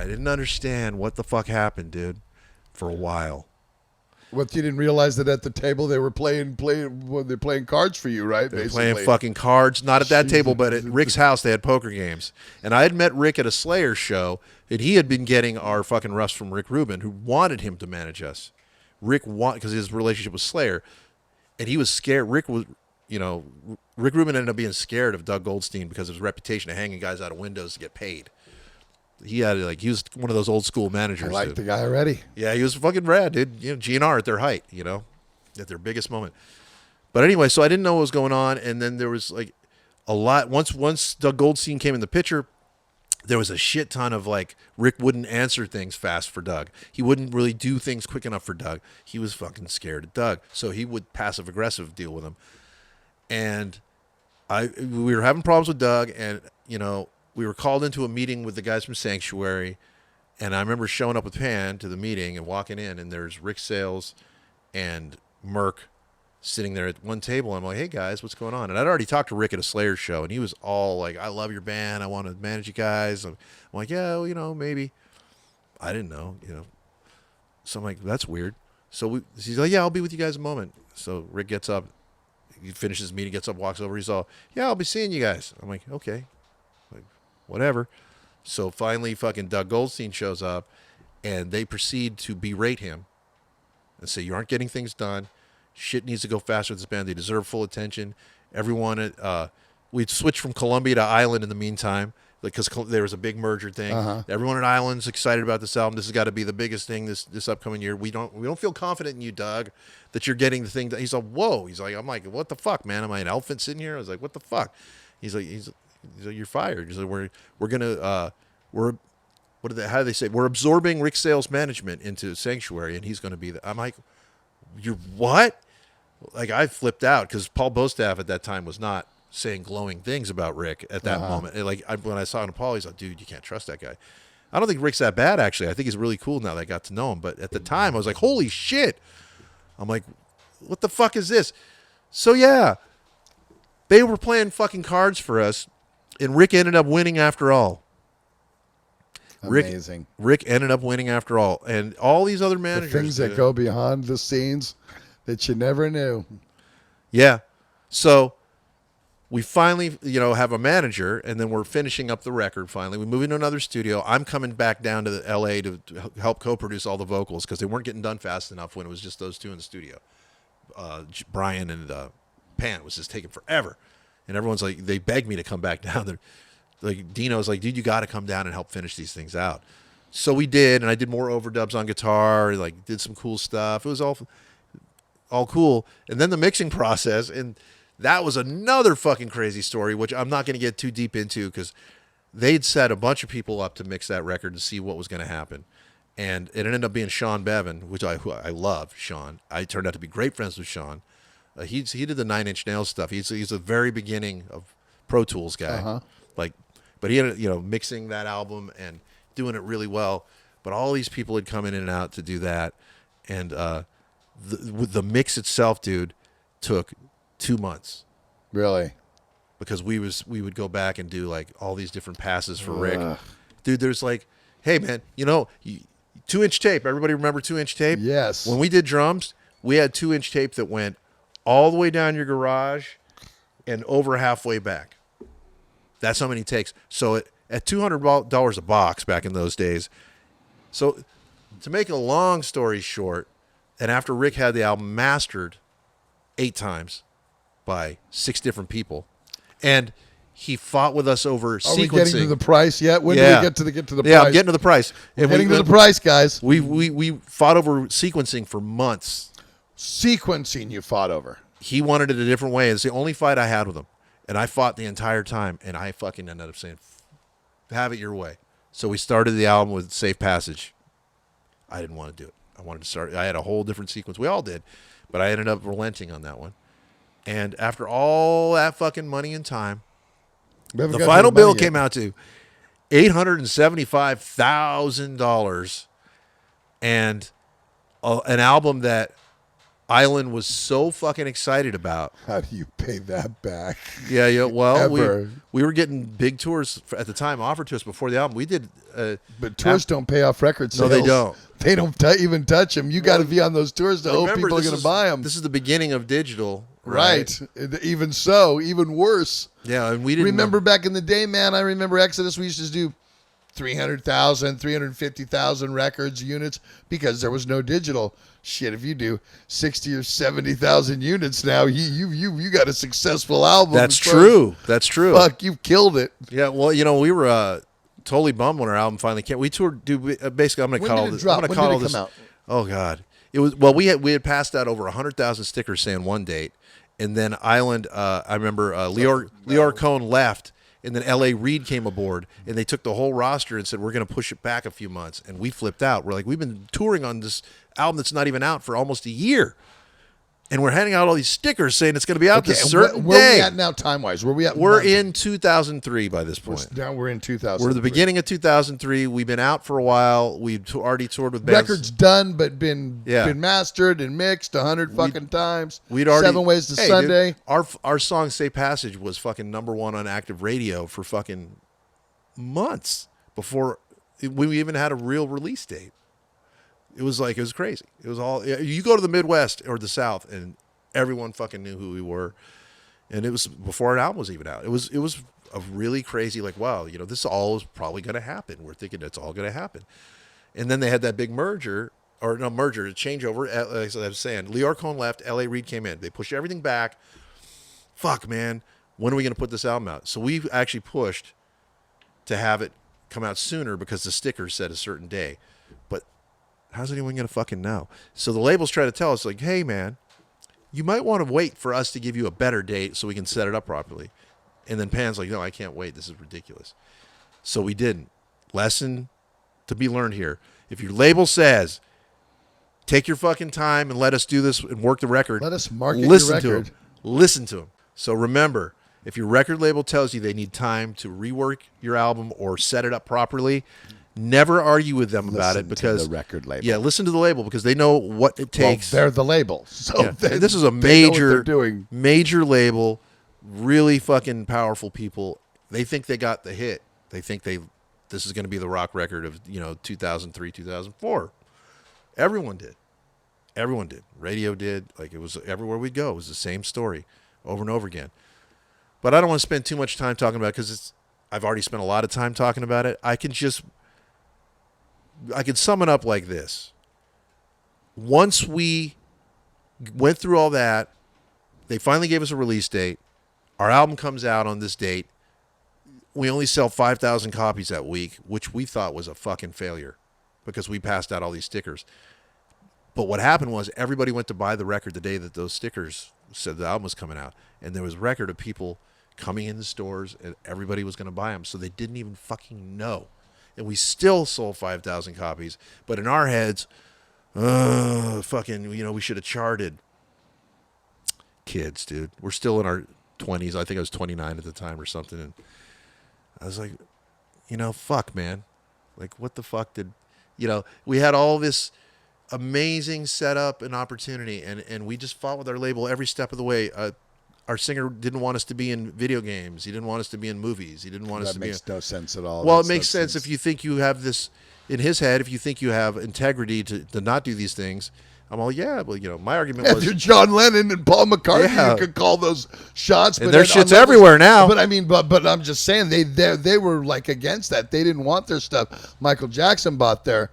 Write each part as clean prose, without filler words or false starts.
didn't understand what the fuck happened, dude, for a while. What, you didn't realize that at the table they were playing cards for you, right? They were playing fucking cards, not at that table, but at Rick's house they had poker games. And I had met Rick at a Slayer show, and he had been getting our fucking roughs from Rick Rubin, who wanted him to manage us. Because his relationship with Slayer, and he was scared. Rick Rubin ended up being scared of Doug Goldstein because of his reputation of hanging guys out of windows to get paid. He was one of those old school managers. I like the guy already. Yeah, he was fucking rad, dude. GNR at their height, at their biggest moment. But anyway, so I didn't know what was going on, and then there was like a lot. Once Doug Goldstein came in the picture, there was a shit ton of like Rick wouldn't answer things fast for Doug. He wouldn't really do things quick enough for Doug. He was fucking scared of Doug, so he would passive aggressive deal with him. And we were having problems with Doug, and we were called into a meeting with the guys from Sanctuary, and I remember showing up with Pan to the meeting and walking in, and there's Rick Sales and Merck sitting there at one table. I'm like, hey guys, what's going on? And I'd already talked to Rick at a Slayer show, and he was all like, I love your band, I want to manage you guys. I'm like, yeah, well, maybe. I didn't know, So I'm like, that's weird. So he's like, yeah, I'll be with you guys in a moment. So Rick gets up, he finishes his meeting, gets up, walks over, he's all, yeah, I'll be seeing you guys. I'm like, okay. Whatever. So finally fucking Doug Goldstein shows up, and they proceed to berate him and say, you aren't getting things done. Shit needs to go faster with this band. They deserve full attention. Everyone we'd switched from Columbia to Island in the meantime, because there was a big merger thing. Everyone at Island's excited about this album. This has got to be the biggest thing this upcoming year. We don't feel confident in you, Doug, that you're getting the thing. He's like, whoa. I'm like, what the fuck, man? Am I an elephant sitting here? I was like, what the fuck? He's like, you're fired. He's like, we're gonna how do they say? We're absorbing Rick Sales management into Sanctuary, and he's gonna be I'm like, you're what? Like, I flipped out because Paul Bostaff at that time was not saying glowing things about Rick at that moment. And when I saw him to Paul, he's like, dude, you can't trust that guy. I don't think Rick's that bad, actually. I think he's really cool now that I got to know him. But at the time, I was like, holy shit. I'm like, what the fuck is this? So yeah, they were playing fucking cards for us, and Rick ended up winning after all. Amazing. Rick ended up winning after all. And all these other managers. The things that go behind the scenes that you never knew. Yeah. So we finally, have a manager, and then we're finishing up the record finally. We move into another studio. I'm coming back down to the LA to help co-produce all the vocals because they weren't getting done fast enough when it was just those two in the studio. Brian and Pan was just taking forever. And everyone's like, they begged me to come back down there. Like, Dino's like, dude, you got to come down and help finish these things out. So we did, and I did more overdubs on guitar, like did some cool stuff. It was all cool. And then the mixing process, and that was another fucking crazy story, which I'm not going to get too deep into because they'd set a bunch of people up to mix that record to see what was going to happen. And it ended up being Sean Bevan, which I love Sean. I turned out to be great friends with Sean. He did the Nine Inch Nails stuff. He's the very beginning of Pro Tools guy. But he ended mixing that album and doing it really well. But all these people had come in and out to do that, and the mix itself, dude, took 2 months. Really? Because we would go back and do like all these different passes for Rick. Dude, there's like, hey man, 2-inch tape. Everybody remember 2-inch tape? Yes. When we did drums, we had 2-inch tape that went all the way down your garage and over halfway back. That's how many takes. So at $200 a box back in those days. So to make a long story short, and after Rick had the album mastered 8 times by 6 different people, and he fought with us over sequencing. Are we getting to the price yet? When do we get to the price? Yeah, I'm getting to the price. We're getting to the price, guys. We fought over sequencing for months. Sequencing you fought over. He wanted it a different way. It's the only fight I had with him. And I fought the entire time, and I fucking ended up saying, have it your way. So we started the album with Safe Passage. I didn't want to do it. I wanted to start. I had a whole different sequence. We all did. But I ended up relenting on that one. And after all that fucking money and time, the final bill came out to $875,000, and an album that Island was so fucking excited about. How do you pay that back? Yeah, yeah. Well, Ever. we were getting big tours at the time offered to us before the album. We did. But tours don't pay off record sales. No, they don't. They don't even touch them. You got to be on those tours to hope people are going to buy them. This is the beginning of digital, right? Even so, even worse. Yeah, and we didn't remember back in the day, man. I remember Exodus. We used to do 300,000, 350,000 records units because there was no digital. Shit, if you do 60 or 70,000 units now, you got a successful album. That's true. That's true. Fuck, you've killed it. Yeah, well, we were totally bummed when our album finally came. We toured. Basically, I'm going to call all this. I'm going to call all this. Out? Oh God, it was. Well, we had passed out over 100,000 stickers saying one date, and then Island. I remember Leor Cohn left. And then L.A. Reid came aboard, and they took the whole roster and said, we're going to push it back a few months. And we flipped out. We're like, we've been touring on this album that's not even out for almost a year. And we're handing out all these stickers saying it's going to be out this certain day. Where are we at now time-wise? We're in 2003 by this point. Now we're in 2003. We're at the beginning of 2003. We've been out for a while. We've already toured with bands. Records done, but been mastered and mixed 100 fucking times. We'd already 7 Ways to Sunday. Dude, our song "Say Passage" was fucking #1 on active radio for fucking months before we even had a real release date. It was crazy. It was all, you go to the Midwest or the South and everyone fucking knew who we were. And it was before our album was even out. It was a really crazy, like, wow, this all is probably going to happen. We're thinking it's all going to happen. And then they had that big changeover. As I was saying, Leor Cohn left, L.A. Reid came in. They pushed everything back. Fuck, man. When are we going to put this album out? So we actually pushed to have it come out sooner because the sticker said a certain day. But how's anyone going to fucking know? So the labels try to tell us, like, hey, man, you might want to wait for us to give you a better date so we can set it up properly. And then Pan's like, no, I can't wait. This is ridiculous. So we didn't. Lesson to be learned here. If your label says, take your fucking time and let us do this and work the record. Let us market your record. To them. Listen to them. So remember, if your record label tells you they need time to rework your album or set it up properly, never argue with them about it because to the record label. Yeah, listen to the label because they know what it takes. Well, they're the label. So this is a major label, really fucking powerful people. They think they got the hit. They think this is going to be the rock record of 2003, 2004. Everyone did. Radio did. Like, it was everywhere we go. It was the same story over and over again. But I don't want to spend too much time talking about it because I've already spent a lot of time talking about it. I can sum it up like this. Once we went through all that, they finally gave us a release date. Our album comes out on this date. We only sell 5,000 copies that week, which we thought was a fucking failure because we passed out all these stickers. But what happened was everybody went to buy the record the day that those stickers said the album was coming out. And there was a record of people coming in the stores and everybody was going to buy them. So they didn't even fucking know. And we still sold 5,000 copies. But in our heads, we should have charted. Kids, dude. We're still in our 20s. I think I was 29 at the time or something. And I was like, fuck, man. Like, what the fuck did... we had all this amazing setup and opportunity, and we just fought with our label every step of the way. Our singer didn't want us to be in video games. He didn't want us to be in movies. He didn't want us to be... That makes no sense at all. Well, it makes sense if you think you have this... In his head, if you think you have integrity to not do these things... I'm all, yeah, well, my argument was... If you're John Lennon and Paul McCartney, you could call those shots. And their shit's everywhere now. But I mean, but I'm just saying, they were like against that. They didn't want their stuff. Michael Jackson bought their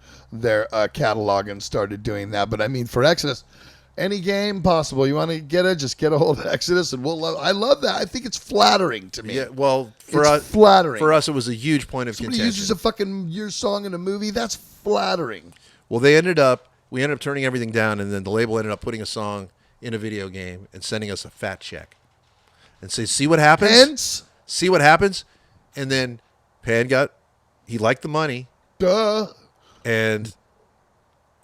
catalog and started doing that. But I mean, for Exodus, any game possible, you want to get it, just get a hold of Exodus, and I love that. I think it's flattering to me. Yeah, well, flattering. For us, it was a huge point of Somebody contention. uses a fucking your song in a movie. That's flattering. Well, we ended up turning everything down, and then the label ended up putting a song in a video game and sending us a fat check and say, see what happens? Pence? See what happens? And then Pan he liked the money. Duh. And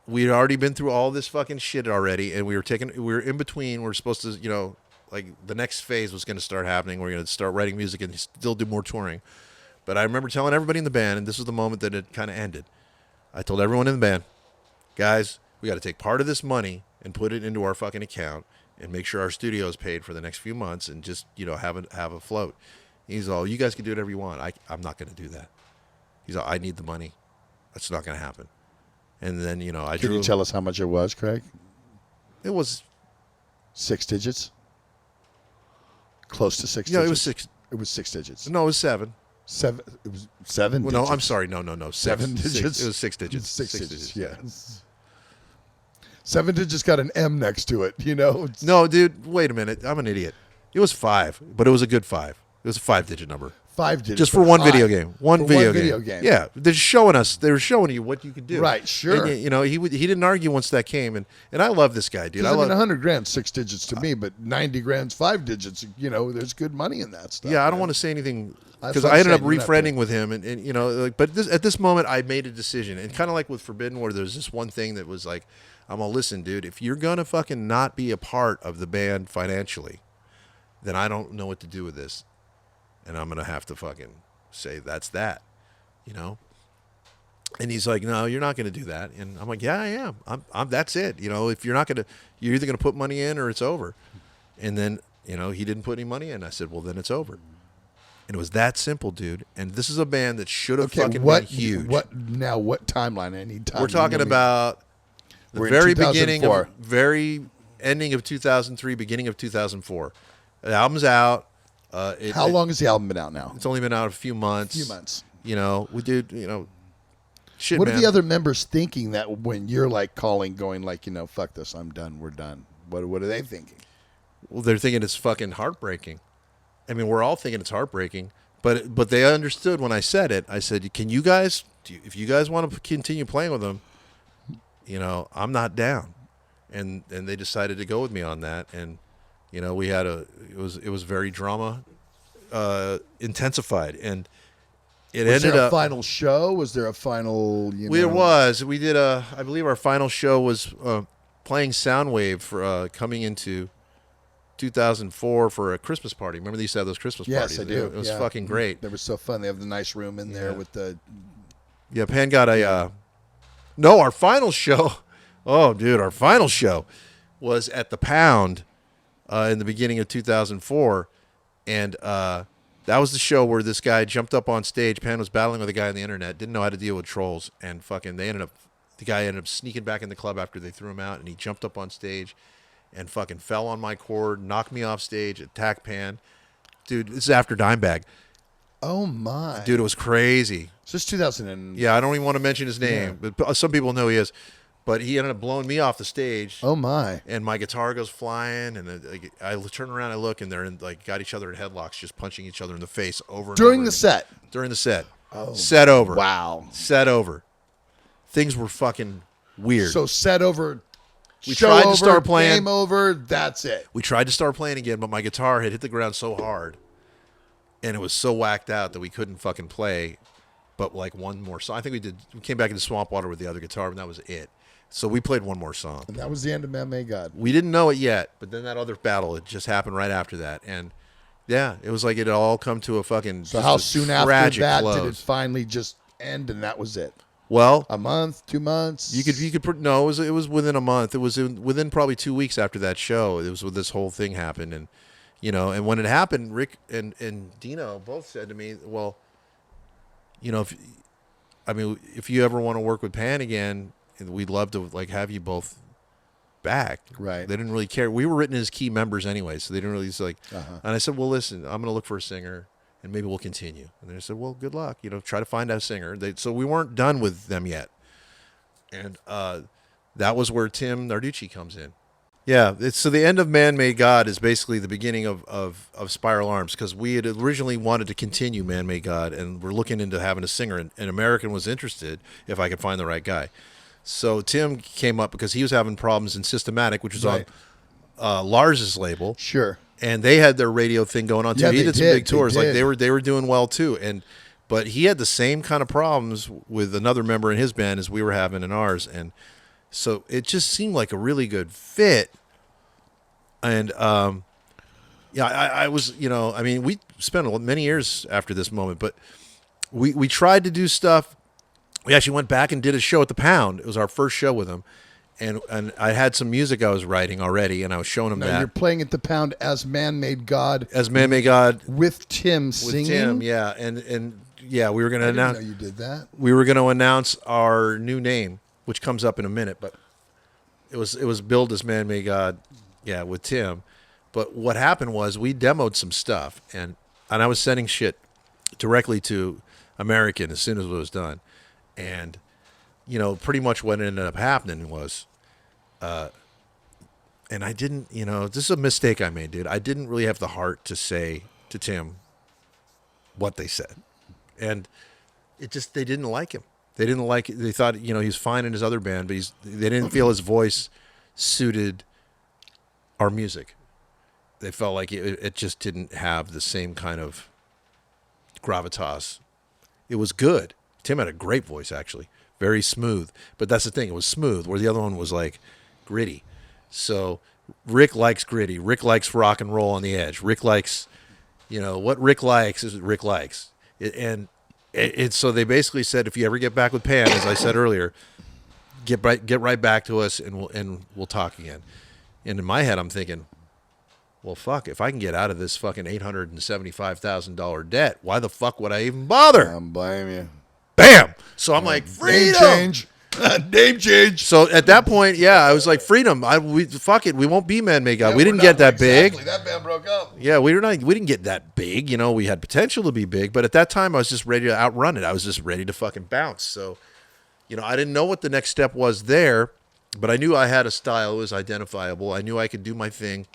we'd already been through all this fucking shit already, and we were in between. We were supposed to, like the next phase was going to start happening. We're going to start writing music and still do more touring. But I remember telling everybody in the band, and this was the moment that it kind of ended. I told everyone in the band, guys, We got to take part of this money and put it into our fucking account and make sure our studio is paid for the next few months and just, have a float. He's all, you guys can do whatever you want. I'm not going to do that. He's all, I need the money. That's not going to happen. And then, I Can drew. you tell us how much it was, Craig? It was 6 digits? Close to 6 digits? Yeah, it was 6. It was 6 digits. No, it was 7. 7. It was 7 Well, digits. no, I'm sorry. No. 7 Six. digits? It was 6 digits. 6 digits, yeah. 7 digits got an M next to it, It's No, dude, wait a minute. I'm an idiot. It was 5, but it was a good 5. It was a 5-digit number. 5 digits. Just for one video game. One video game. Yeah, they were showing you what you could do. Right, sure. And, he didn't argue once that came, and I love this guy, dude. I I love. mean, 100 grand, 6 digits to me, but 90 grand's 5 digits. There's good money in that stuff. Yeah, I don't want to say anything That's because what I I'm ended up saying, you don't have refriending with him, and but at this moment I made a decision, and kind of like with Forbidden, where there's this one thing that was like, I'm gonna listen, dude. If you're gonna fucking not be a part of the band financially, then I don't know what to do with this, and I'm gonna have to fucking say that's that, And he's like, no, you're not gonna do that, and I'm like, yeah, I am. I'm that's it. If you're not gonna, you're either gonna put money in or it's over, and then he didn't put any money in. I said, well, then it's over. And it was that simple, dude. And this is a band that should have fucking been huge. What timeline? Any time? We're talking about the We're in very beginning, 2004. very ending of 2003, beginning of 2004. The album's out. How long has the album been out now? It's only been out a few months. We did, shit, What man. are the other members thinking that when you're like calling, going like, fuck this, I'm done, we're done? What are they thinking? Well, they're thinking it's fucking heartbreaking. I mean, we're all thinking it's heartbreaking, but they understood when I said it. I said, "Can you guys, if you guys want to continue playing with them, I'm not down," and they decided to go with me on that, and we had it was very drama intensified, and it Was ended there a up final show? Was there a final? we did I believe our final show was playing Soundwave for coming into 2004 for a Christmas party. Remember they used to have those Christmas parties? Yes, I do. It was fucking great. They were so fun. They have the nice room in there with the. Yeah, Pan got a. No, our final show. Oh, dude, our final show was at the Pound in the beginning of 2004, and that was the show where this guy jumped up on stage. Pan was battling with a guy on the internet, didn't know how to deal with trolls, and fucking the guy ended up sneaking back in the club after they threw him out, and he jumped up on stage and fucking fell on my cord, knocked me off stage, attacked Pan. Dude, this is after Dimebag. Oh my! Dude, it was crazy. So it's 2000 Yeah, I don't even want to mention his name, but some people know he is. But he ended up blowing me off the stage. Oh my! And my guitar goes flying, and I turn around, I look, and they're got each other in headlocks, just punching each other in the face over and During over the again. set. During the set. Oh, set over. Wow. Set over. Things were fucking weird. So set over. We show tried to over, start playing. Game over. That's it. We tried to start playing again, but my guitar had hit the ground so hard, and it was so whacked out that we couldn't fucking play. But like one more song. I think we came back into Swamp Water with the other guitar, and that was it. So we played one more song. And that was the end of Man May God. We didn't know it yet, but then that other battle, it just happened right after that. And yeah, it was like it all come to a fucking So how soon after that close. did it finally just end and that was it? Well, a month, 2 months? You could no, it was within a month. It was within probably 2 weeks after that show. It was when this whole thing happened, and and when it happened, Rick and Dino both said to me, "Well, if you ever want to work with Pan again, we'd love to have you both back." Right. They didn't really care. We were written as key members anyway, so they didn't really And I said, "Well, listen, I'm going to look for a singer, and maybe we'll continue." And they said, "Well, good luck. Try to find a singer." So we weren't done with them yet, and that was where Tim Narducci comes in. Yeah, so the end of Man Made God is basically the beginning of Spiral Arms, because we had originally wanted to continue Man Made God, and we're looking into having a singer, and American was interested if I could find the right guy. So Tim came up because he was having problems in Systematic, which was Right. on Lars's label. Sure. And they had their radio thing going on too. Yeah, He they did some did, big tours. they Like did. they were doing well too. But he had the same kind of problems with another member in his band as we were having in ours. And so it just seemed like a really good fit. And I was, we spent many years after this moment, but we tried to do stuff. We actually went back and did a show at the Pound. It was our first show with him. and I had some music I was writing already, and I was showing him Now that you're playing at the Pound as Man-Made God as Man May God with Tim with singing. Tim, yeah, and yeah, we were going to I didn't announce know you did that. we were going to announce our new name, which comes up in a minute, but it was billed as Man May God, yeah, with Tim. But what happened was we demoed some stuff, and I was sending shit directly to American as soon as it was done, and pretty much what ended up happening was. And I didn't, this is a mistake I made, dude. I didn't really have the heart to say to Tim what they said. And they didn't like him. They didn't like it. They thought, he's fine in his other band, but they didn't feel his voice suited our music. They felt like it just didn't have the same kind of gravitas. It was good. Tim had a great voice, actually. Very smooth. But that's the thing. It was smooth, where the other one was like gritty. So Rick likes gritty. Rick likes rock and roll on the edge. Rick likes, what Rick likes is what Rick likes. So they basically said, if you ever get back with Pam, as I said earlier, get right back to us and we'll talk again. And in my head, I'm thinking, well, fuck, if I can get out of this fucking $875,000 debt, why the fuck would I even bother? I don't blame you. Bam! So I'm like, freedom! Name change. Name change. So at that point, yeah, I was like, freedom. Fuck it. We won't be Man May God. Yeah, we didn't get that big. That band broke up. Yeah, we didn't get that big. We had potential to be big, but at that time I was just ready to outrun it. I was just ready to fucking bounce. So, I didn't know what the next step was there, but I knew I had a style. It was identifiable. I knew I could do my thing.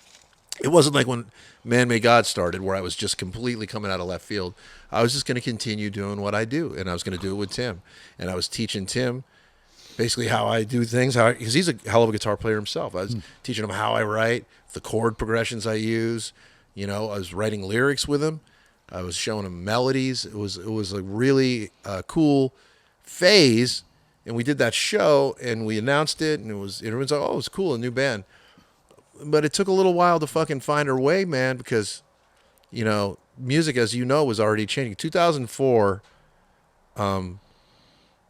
It wasn't like when Man May God started, where I was just completely coming out of left field. I was just going to continue doing what I do, and I was going to do it with Tim. And I was teaching Tim basically how I do things, because he's a hell of a guitar player himself. I was teaching him how I write, the chord progressions I use. I was writing lyrics with him. I was showing him melodies. It was a really cool phase, and we did that show, and we announced it, and everyone's like, oh, it's cool, a new band. But it took a little while to fucking find our way, man, because, music, as was already changing. 2004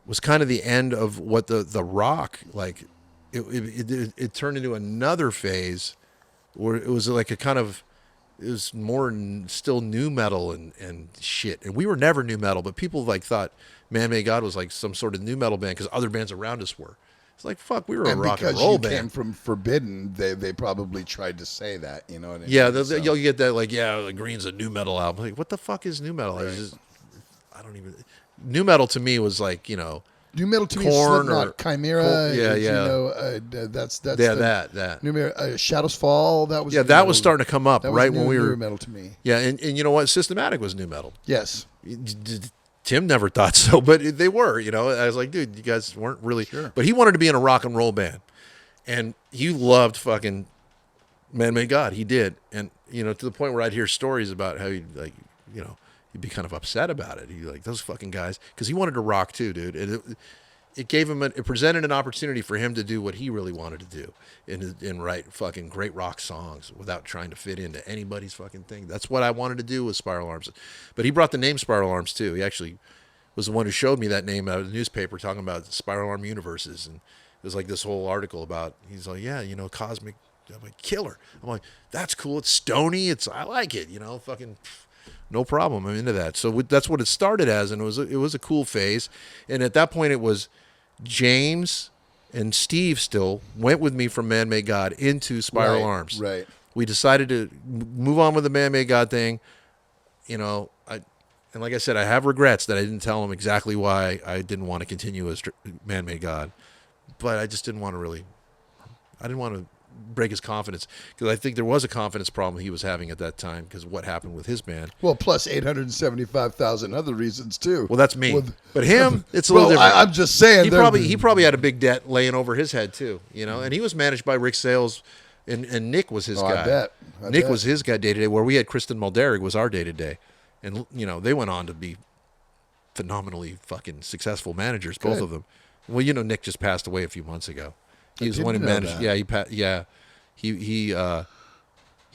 was kind of the end of what the rock, like, it turned into another phase where it was like it was more still new metal and shit. And we were never new metal, but people like thought Man May God was like some sort of new metal band because other bands around us were. It's like, fuck, we were a rock and roll band. Because you came from Forbidden, they probably tried to say that, you know what I mean? Yeah, you'll get that, like, yeah, Green's a new metal album. Like, what the fuck is new metal? Right. I don't even... New metal to me was like, New metal to me is Korn Slipknot, Chimera. That's that. New metal, Shadows Fall. That was that was starting to come up right when we were new metal to me. Yeah, and you know what? Systematic was new metal. Yes. Tim never thought so, but they were. I was like, dude, you guys weren't really. Sure. But he wanted to be in a rock and roll band, and he loved fucking Man Made God. He did, and to the point where I'd hear stories about how he'd be kind of upset about it. He like those fucking guys, because he wanted to rock too, dude. And it gave him it presented an opportunity for him to do what he really wanted to do and write fucking great rock songs without trying to fit into anybody's fucking thing. That's what I wanted to do with Spiral Arms. But he brought the name Spiral Arms too. He actually was the one who showed me that name out of the newspaper, talking about Spiral Arm universes, and it was like this whole article about. He's like, yeah, cosmic. I'm like, killer. I'm like, that's cool. It's stony. I like it. Fucking. No problem. I'm into that. So that's what it started as, and it was a cool phase. And at that point, it was James and Steve still went with me from Man Made God into Spiral Arms. Right. We decided to move on with the Man Made God thing. And like I said, I have regrets that I didn't tell him exactly why I didn't want to continue as Man Made God, but I just didn't want to I didn't want to break his confidence, because I think there was a confidence problem he was having at that time because of what happened with his band. Well, plus 875,000 other reasons too. Well, that's me. But him, it's a little different. I'm just saying. He probably had a big debt laying over his head too, and he was managed by Rick Sales, and Nick was his guy. I bet. Nick was his guy day to day, where we had Kristen Mulderig was our day to day, and they went on to be phenomenally fucking successful managers, both of them. Well, Nick just passed away a few months ago. He was the one who managed. That. Yeah,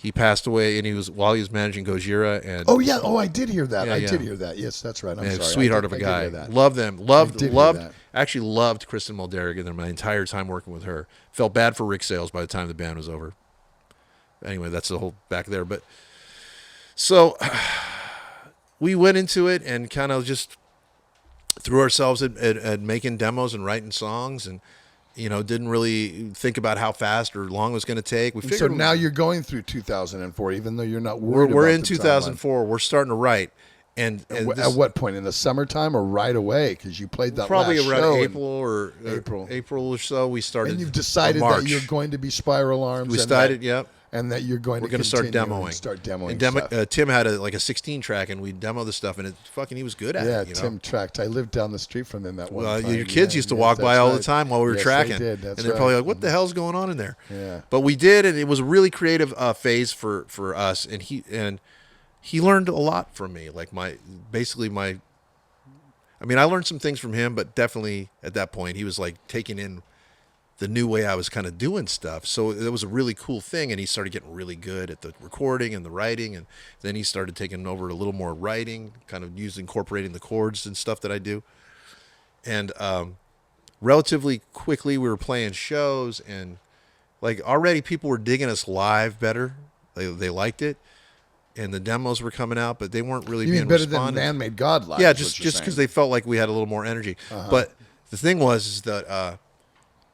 he passed away, and while he was managing Gojira and. Oh yeah, I did hear that. I did hear that. Yes, that's right. I'm sorry. Sweetheart of a guy. Loved them. Loved I actually loved Kristen Mulderrick and my entire time working with her. Felt bad for Rick Sales by the time the band was over. Anyway, that's the whole back there. But so we went into it and kind of just threw ourselves at making demos and writing songs, and didn't really think about how fast or long it was going to take. We figured. So now you're going through 2004, even though you're not worried. We're about in the 2004. We're starting to write, and at what point, in the summertime or right away? Because you played that probably last around show April or so. We started, and you've decided that you're going to be Spiral Arms. We started, yep. And that you're going to start demoing. And stuff. Tim had a 16 track, and we demoed the stuff, and he was good at it. Yeah, Tim tracked. I lived down the street from him that one time. Your kids used to walk by all the time while we were tracking. They did. That's and they're probably like, what the hell's going on in there? Yeah. But we did, and it was a really creative phase for us, and he learned a lot from me. Like I learned some things from him, but definitely at that point, he was like taking in the new way I was kind of doing stuff. So it was a really cool thing, and he started getting really good at the recording and the writing, and then he started taking over a little more writing, kind of incorporating the chords and stuff that I do. And relatively quickly, we were playing shows, and like already people were digging us live better. They liked it, and the demos were coming out, but they weren't really being better responded. than Man Made God live. Yeah, just because they felt like we had a little more energy. But the thing was that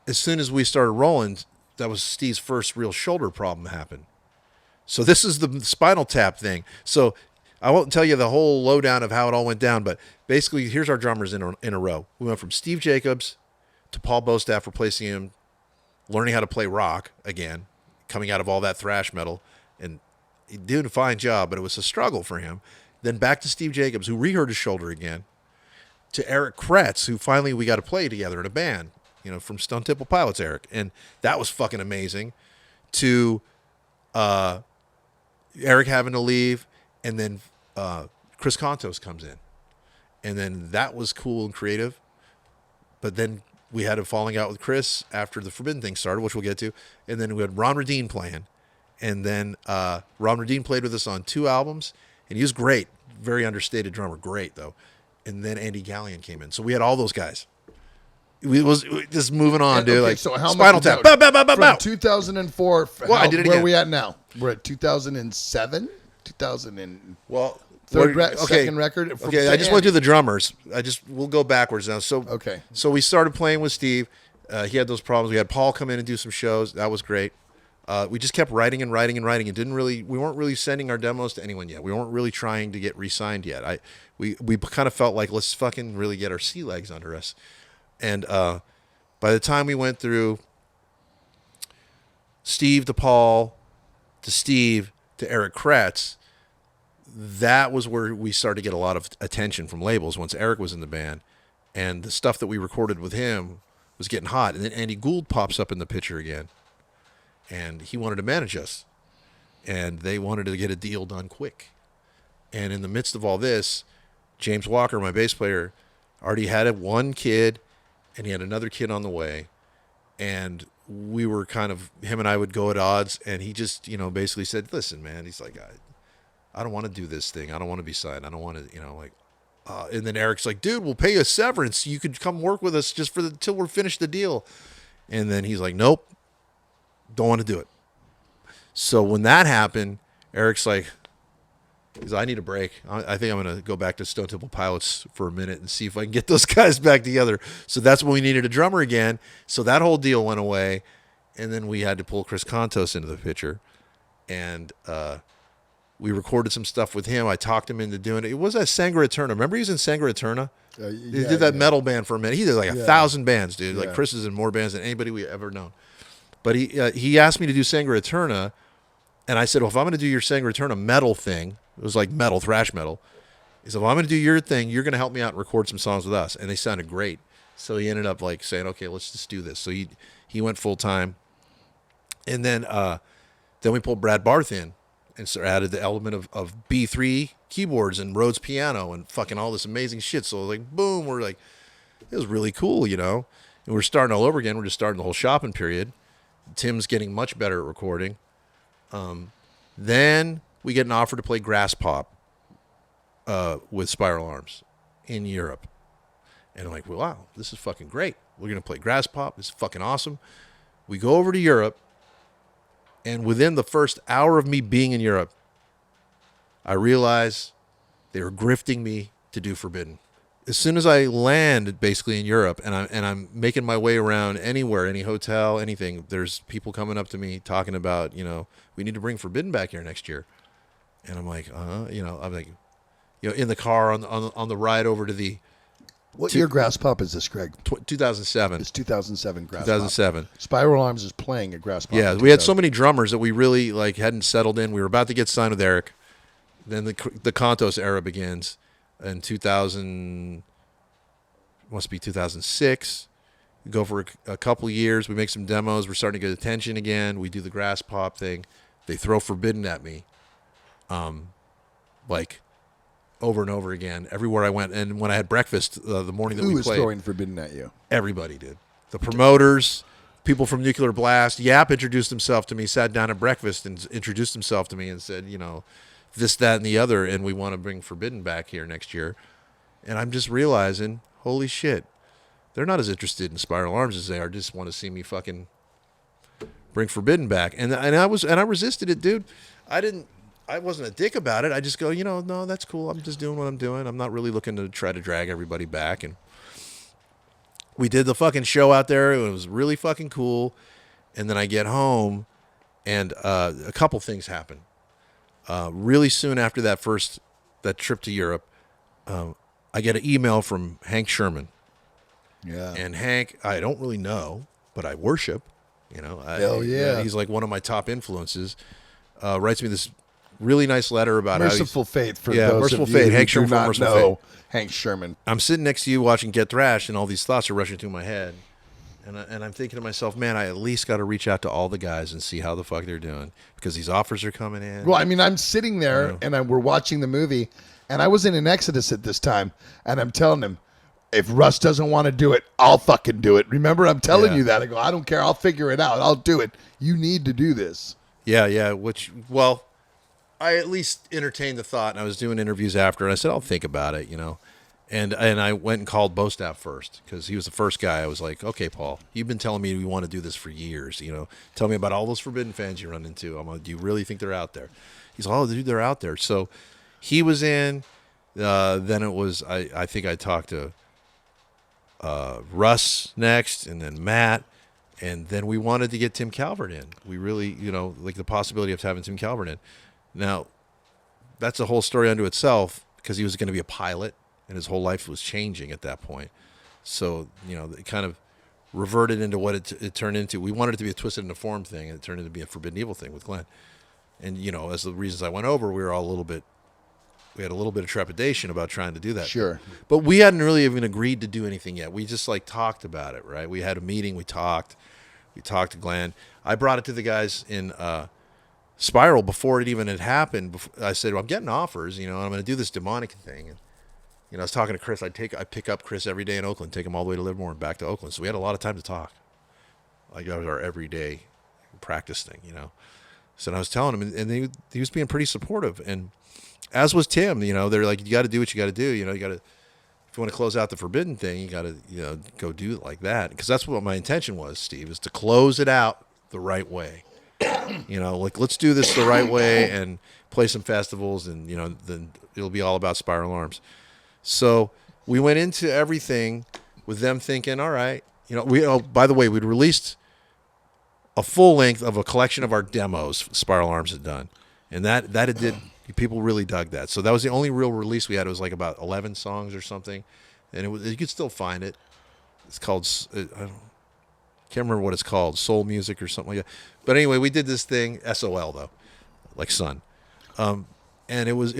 as soon as we started rolling, that was Steve's first real shoulder problem happened. So this is the Spinal Tap thing. So I won't tell you the whole lowdown of how it all went down, but basically here's our drummers in a row. We went from Steve Jacobs to Paul Bostaff, replacing him, learning how to play rock again, coming out of all that thrash metal, and doing a fine job, but it was a struggle for him. Then back to Steve Jacobs, who rehurt his shoulder again, to Eric Kretz, who finally we got to play together in a band. From Stone Temple Pilots, Eric. And that was fucking amazing. To Eric having to leave, and then Chris Contos comes in. And then that was cool and creative. But then we had a falling out with Chris after the Forbidden thing started, which we'll get to. And then we had Ron Radine playing. And then Ron Radine played with us on 2 albums, and he was great. Very understated drummer. Great, though. And then Andy Gallion came in. So we had all those guys. We was just moving on, dude. Okay, like so how Spinal Tap. Bow, bow, bow, bow, bow. From 2004. I did it where again. are we at now? We're at 2007, 2000 and well, second record. Okay, I just went through the drummers. We'll go backwards now. So okay. So we started playing with Steve. He had those problems. We had Paul come in and do some shows. That was great. We just kept writing and writing and writing. We weren't really sending our demos to anyone yet. We weren't really trying to get re-signed yet. We kind of felt like, let's fucking really get our sea legs under us. And by the time we went through Steve to Paul to Steve to Eric Kretz, that was where we started to get a lot of attention from labels once Eric was in the band. And the stuff that we recorded with him was getting hot. And then Andy Gould pops up in the picture again. And he wanted to manage us. And they wanted to get a deal done quick. And in the midst of all this, James Walker, my bass player, already had one kid, and he had another kid on the way. And we were him and I would go at odds, and he just, basically said, listen, man, he's like, I don't want to do this thing. I don't want to be signed. I don't want to, and then Eric's like, dude, we'll pay you a severance. You could come work with us just till we're finished the deal. And then he's like, nope, don't want to do it. So when that happened, Eric's like, I need a break. I think I'm going to go back to Stone Temple Pilots for a minute and see if I can get those guys back together. So that's when we needed a drummer again. So that whole deal went away. And then we had to pull Chris Contos into the picture. And we recorded some stuff with him. I talked him into doing it. It was at Sangre Eterna. Remember he was in Sangre Eterna? He did that metal band for a minute. He did like 1,000 bands, dude. Like Chris is in more bands than anybody we ever known. But he asked me to do Sangre Eterna. And I said, well, if I'm going to do your Sangre Eterna metal thing, it was like metal, thrash metal. He said, well, I'm going to do your thing. You're going to help me out and record some songs with us. And they sounded great. So he ended up like saying, okay, let's just do this. So he went full time. And then we pulled Brad Barth in and added the element of B3 keyboards and Rhodes piano and fucking all this amazing shit. So like, boom, we're like, it was really cool, And we're starting all over again. We're just starting the whole shopping period. Tim's getting much better at recording. Then we get an offer to play Grass Pop with Spiral Arms in Europe. And I'm like, well, wow, this is fucking great. We're going to play Grass Pop. This is fucking awesome. We go over to Europe, and within the first hour of me being in Europe, I realize they were grifting me to do Forbidden. As soon as I land basically in Europe and I'm making my way around anywhere, any hotel, anything, there's people coming up to me talking about, we need to bring Forbidden back here next year. And I'm like, I'm like, in the car on the ride over to the What year Grass Pop is this, Greg? 2007. It's 2007 Grass 2007. Pop. Spiral Arms is playing at Grass Pop. Yeah, we had so many drummers that we really hadn't settled in. We were about to get signed with Eric. Then the Contos era begins in 2000, must be 2006. We go for a couple of years. We make some demos. We're starting to get attention again. We do the Grass Pop thing. They throw Forbidden at me, over and over again, everywhere I went. And when I had breakfast the morning that we Who was played, throwing Forbidden at you? everybody did. The promoters, people from Nuclear Blast. Yap introduced himself to me, sat down at breakfast and introduced himself to me and said, this, that, and the other, and we want to bring Forbidden back here next year. And I'm just realizing, holy shit, they're not as interested in Spiral Arms as they are. Just want to see me fucking bring Forbidden back. And I resisted it, dude. I wasn't a dick about it. I just go, no, that's cool. I'm just doing what I'm doing. I'm not really looking to try to drag everybody back. And we did the fucking show out there. It was really fucking cool. And then I get home, and a couple things happen. Really soon after that trip to Europe, I get an email from Hank Sherman. Yeah. And Hank, I don't really know, but I worship. Hell yeah. He's like one of my top influences. Writes me this really nice letter about Merciful Fate for yeah, those Merciful of you Fate. who Hank do Sherman from not Merciful know Fate. Hank Sherman. I'm sitting next to you watching Get Thrashed, and all these thoughts are rushing through my head. And I'm thinking to myself, man, I at least got to reach out to all the guys and see how the fuck they're doing, because these offers are coming in. Well, I mean, I'm sitting there and we're watching the movie, and I was in an Exodus at this time, and I'm telling him, if Russ doesn't want to do it, I'll fucking do it. Remember, I'm telling you that. I go, I don't care. I'll figure it out. I'll do it. You need to do this. Yeah. I at least entertained the thought, and I was doing interviews after, and I said, I'll think about it, And I went and called Bostaff first, because he was the first guy. I was like, okay, Paul, you've been telling me you want to do this for years. Tell me about all those Forbidden fans you run into. I'm like, do you really think they're out there? He's like, oh, dude, they're out there. So he was in. Then it was, I think I talked to Russ next, and then Matt. And then we wanted to get Tim Calvert in. We really, the possibility of having Tim Calvert in. Now, that's a whole story unto itself, because he was going to be a pilot, and his whole life was changing at that point. So, it kind of reverted into what it turned into. We wanted it to be a Twisted and Deformed thing, and it turned into be a Forbidden Evil thing with Glenn. And, as the reasons I went over, we had a little bit of trepidation about trying to do that. Sure. But we hadn't really even agreed to do anything yet. We just talked about it, right? We had a meeting, we talked to Glenn. I brought it to the guys in Spiral before it even had happened. I said, well, I'm getting offers, and I'm going to do this demonic thing. And, I was talking to Chris. I pick up Chris every day in Oakland, take him all the way to Livermore and back to Oakland. So we had a lot of time to talk. That was our everyday practice thing, So I was telling him, and he was being pretty supportive. And as was Tim, they're like, you got to do what you got to do. You got to, if you want to close out the Forbidden thing, you got to, go do it like that. Because that's what my intention was, Steve, is to close it out the right way. Let's do this the right way and play some festivals, and, then it'll be all about Spiral Arms. So we went into everything with them thinking, all right, by the way, we'd released a full length of a collection of our demos Spiral Arms had done. And that it did, people really dug that. So that was the only real release we had. It was about 11 songs or something. And you could still find it. It's called, I can't remember what it's called, Soul Music or something like that. But anyway, we did this thing, SOL though, like Sun. And it was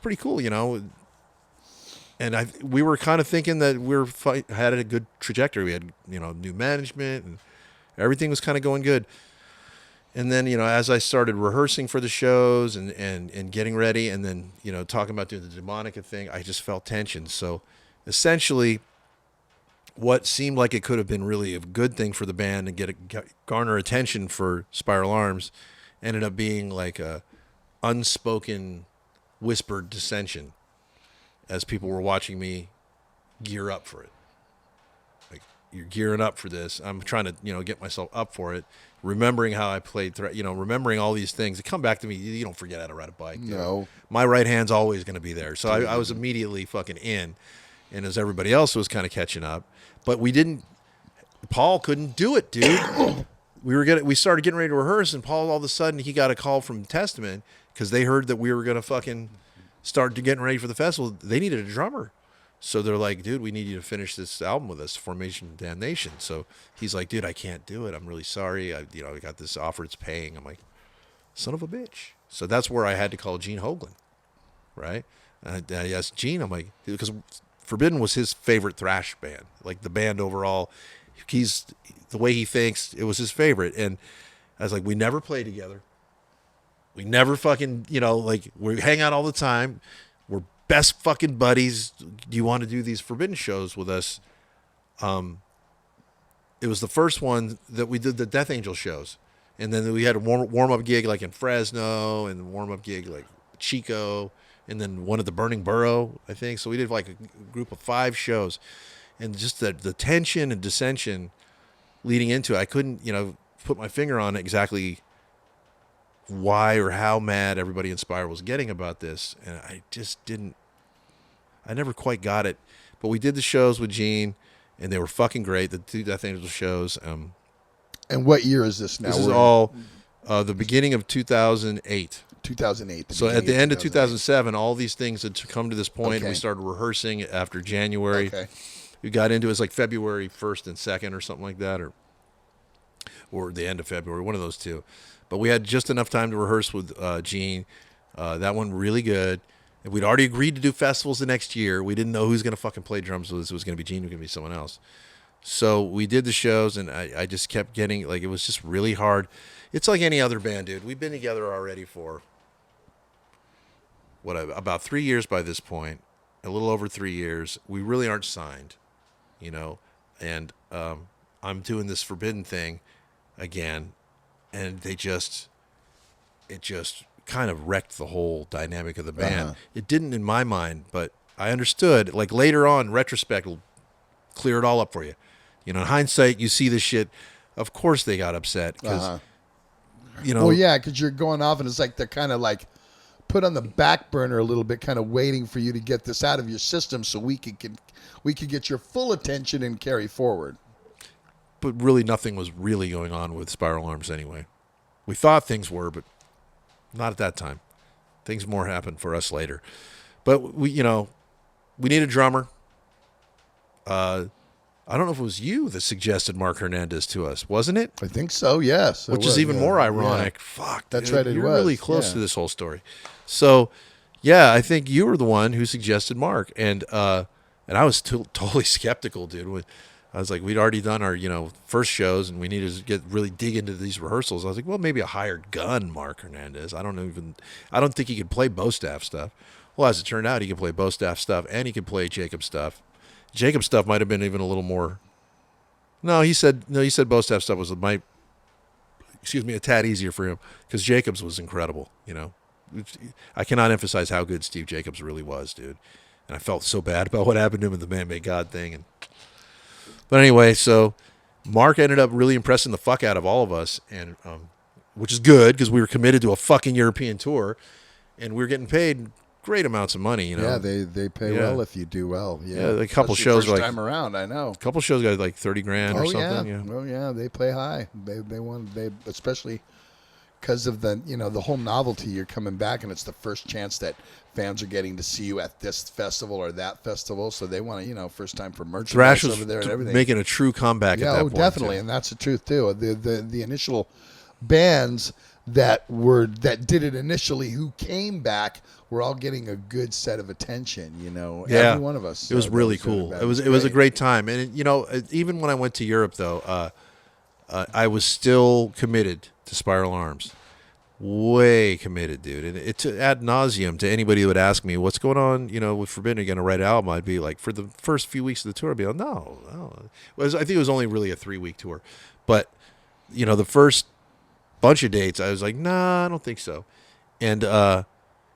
pretty cool, And we were kind of thinking that had a good trajectory. We had, new management, and everything was kind of going good. And then, as I started rehearsing for the shows and getting ready, and then, talking about doing the Demonica thing, I just felt tension. So essentially, what seemed like it could have been really a good thing for the band and garner attention for Spiral Arms ended up being like a unspoken, whispered dissension as people were watching me gear up for it. Like, you're gearing up for this. I'm trying to, get myself up for it. Remembering how I played, remembering all these things that come back to me. You don't forget how to ride a bike. Dude. No. My right hand's always going to be there. So I was immediately fucking in. And as everybody else was kind of catching up. But Paul couldn't do it, dude. We started getting ready to rehearse, and Paul, all of a sudden, he got a call from Testament because they heard that we were going to fucking start getting ready for the festival. They needed a drummer. So they're like, dude, we need you to finish this album with us, Formation Damnation. So he's like, dude, I can't do it. I'm really sorry. I got this offer. It's paying. I'm like, son of a bitch. So that's where I had to call Gene Hoglan, right? I asked Gene, I'm like, because Forbidden was his favorite thrash band, like the band overall. The way he thinks, it was his favorite. And I was like, we never play together. We never fucking, we hang out all the time. We're best fucking buddies. Do you want to do these Forbidden shows with us? It was the first one that we did the Death Angel shows. And then we had a warm-up gig like in Fresno, and a warm-up gig like Chico, and then one at the Burning Burrow, I think. So we did like a group of 5 shows. And just the tension and dissension leading into it, I couldn't, put my finger on exactly why or how mad everybody in Spire was getting about this. And I never quite got it. But we did the shows with Gene, and they were fucking great, the 2 Death Angel shows. And what year is this now? This is all the beginning of 2008. 2008. So at the end of 2007, all these things had come to this point. Okay. We started rehearsing after January. Okay. We got into it was like February 1st and 2nd or something like that, or the end of February, one of those two. But we had just enough time to rehearse with Gene. That one really good. And we'd already agreed to do festivals the next year. We didn't know who's going to fucking play drums with us. It was going to be Gene, it was going to be someone else. So we did the shows, and I just kept getting, like, it was just really hard. It's like any other band, dude. We've been together already for, about 3 years by this point, a little over 3 years. We really aren't signed, and I'm doing this Forbidden thing again, and it just kind of wrecked the whole dynamic of the band. It didn't in my mind, but I understood. Like, later on, retrospect will clear it all up for you. In hindsight, you see this shit. Of course they got upset because, Well, yeah, because you're going off, and it's like they're kind of like put on the back burner a little bit, kind of waiting for you to get this out of your system so we could get your full attention and carry forward. But really, nothing was really going on with Spiral Arms anyway. We thought things were, but not at that time. Things more happened for us later. But we need a drummer. I don't know if it was you that suggested Mark Hernandez to us, wasn't it? I think so, yes. Which is even more ironic. Yeah. Fuck, that's dude, right. You're really close to this whole story. So, yeah, I think you were the one who suggested Mark, and I was totally skeptical, dude. I was like, we'd already done our first shows, and we needed to really dig into these rehearsals. I was like, well, maybe a hired gun, Mark Hernandez. I don't think he could play bow staff stuff. Well, as it turned out, he could play bow staff stuff, and he could play Jacob stuff. Jacob stuff might have been even a little more. No, he said bow staff stuff was a tad easier for him because Jacobs was incredible. I cannot emphasize how good Steve Jacobs really was, dude. And I felt so bad about what happened to him in the Man Made God thing. But anyway, so Mark ended up really impressing the fuck out of all of us, and which is good because we were committed to a fucking European tour, and we were getting paid great amounts of money. Yeah, they pay well if you do well. Yeah, a couple shows first like time around. I know. A couple shows got like $30,000 or something. Yeah. Oh yeah, they play high. They especially because of the the whole novelty. You're coming back, and it's the first chance that fans are getting to see you at this festival or that festival. So they want to first time for merchandise Thrash was over there and everything. Making a true comeback. Yeah, at that point, definitely, too. And that's the truth too. The initial bands that did it initially who came back were all getting a good set of attention. Every one of us. It was really cool. It was a great time, and even when I went to Europe though, I was still committed to Spiral Arms. Way committed, dude. And it's ad nauseum to anybody who would ask me what's going on, with Forbidden, going to write an album. I'd be like, for the first few weeks of the tour, I'd be like, no. I think it was only really a 3-week tour, but the first bunch of dates, I was like, nah, I don't think so. And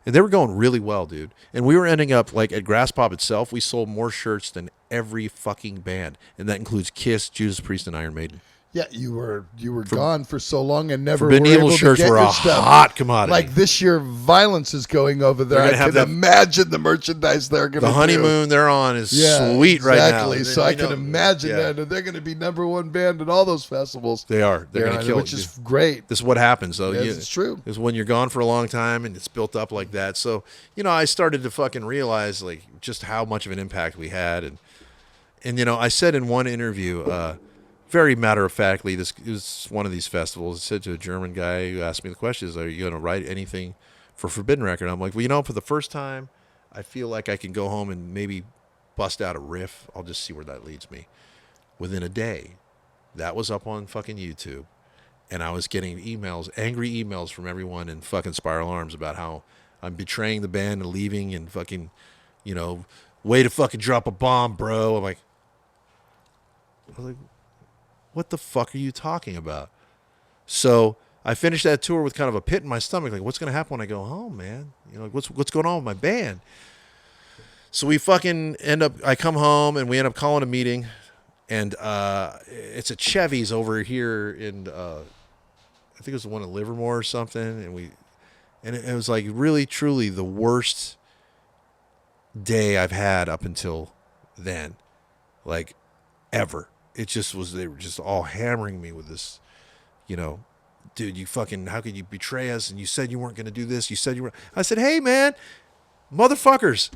And they were going really well, dude. And we were ending up like at Grass Pop itself, we sold more shirts than every fucking band, and that includes Kiss, Judas Priest, and Iron Maiden. Yeah, you were gone for so long and never Forbidden were Evil able to shirts get were your a stuff. hot commodity. Like this year, Violence is going over there. They're I gonna have can that- imagine the merchandise they're going to The honeymoon they're on is Yeah, sweet right now. exactly. So I can imagine Yeah. that. And they're going to be #1 band at all those festivals. They are. They're going to kill which it. is great. This is what happens, though. Yes, it's true. Is when you're gone for a long time and it's built up like that. So, I started to fucking realize like just how much of an impact we had, and I said in one interview, very matter of factly, this is one of these festivals. I said to a German guy who asked me the question: "Are you going to write anything for Forbidden Record?" I'm like, well, for the first time, I feel like I can go home and maybe bust out a riff. I'll just see where that leads me. Within a day, that was up on fucking YouTube. And I was getting angry emails from everyone in fucking Spiral Arms about how I'm betraying the band and leaving and fucking, way to fucking drop a bomb, bro. I was like, what the fuck are you talking about? So I finished that tour with kind of a pit in my stomach, like, what's going to happen when I go home, man? What's going on with my band? So we fucking I come home and we end up calling a meeting, and it's at Chevy's over here in, I think it was the one in Livermore or something, and it was like really, truly the worst day I've had up until then, like ever. It just was, they were just all hammering me with this, dude, you fucking, how could you betray us? And you said you weren't going to do this. You said you were. I said, hey, man, motherfuckers,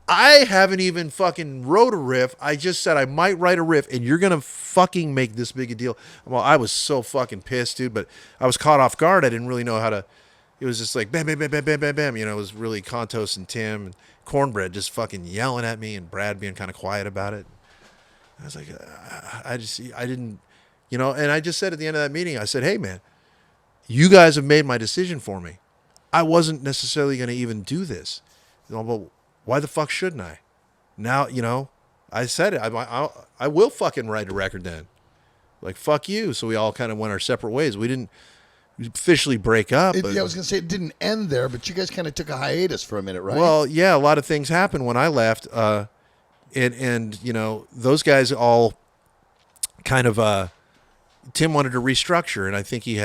I haven't even fucking wrote a riff. I just said I might write a riff, and you're going to fucking make this big a deal. Well, I was so fucking pissed, dude, but I was caught off guard. I didn't really know how to. It was just like bam, bam, bam, bam, bam, bam, bam. It was really Contos and Tim and Cornbread just fucking yelling at me, and Brad being kind of quiet about it. I was like, I didn't, and I just said at the end of that meeting, I said, hey, man, you guys have made my decision for me. I wasn't necessarily going to even do this. But why the fuck shouldn't I? Now, I said it. I will fucking write a record then. Like, fuck you. So we all kind of went our separate ways. We didn't officially break up. I was going to say it didn't end there, but you guys kind of took a hiatus for a minute, right? Well, yeah, a lot of things happened when I left. And those guys all kind of, Tim wanted to restructure, and I think he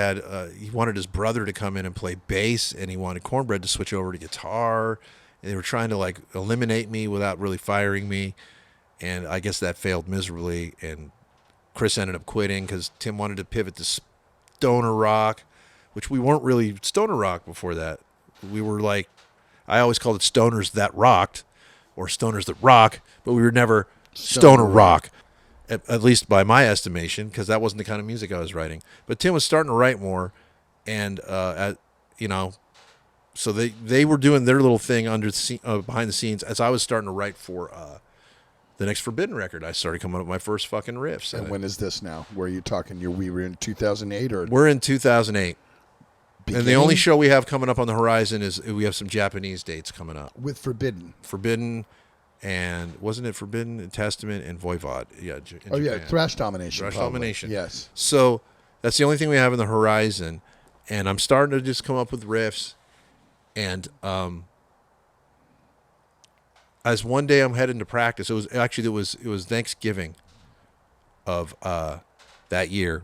wanted his brother to come in and play bass, and he wanted Cornbread to switch over to guitar, and they were trying to like eliminate me without really firing me, and I guess that failed miserably, and Chris ended up quitting because Tim wanted to pivot to stoner rock, which we weren't really stoner rock before that. We were like, I always called it stoners that rocked, or stoners that rock, but we were never stoner rock, at least by my estimation, because that wasn't the kind of music I was writing. But Tim was starting to write more, and so they were doing their little thing behind the scenes as I was starting to write for the next Forbidden record. I started coming up with my first fucking riffs. And when is this now? Where are you talking? We were in 2008 or? We're in 2008. Beginning? And the only show we have coming up on the horizon is we have some Japanese dates coming up. With Forbidden. And wasn't it Forbidden, Testament, and Voivod? Yeah. Yeah, Thrash Domination. Thrash probably. Domination. Yes. So that's the only thing we have in the horizon, and I'm starting to just come up with riffs. And as one day I'm heading to practice, it was Thanksgiving of that year.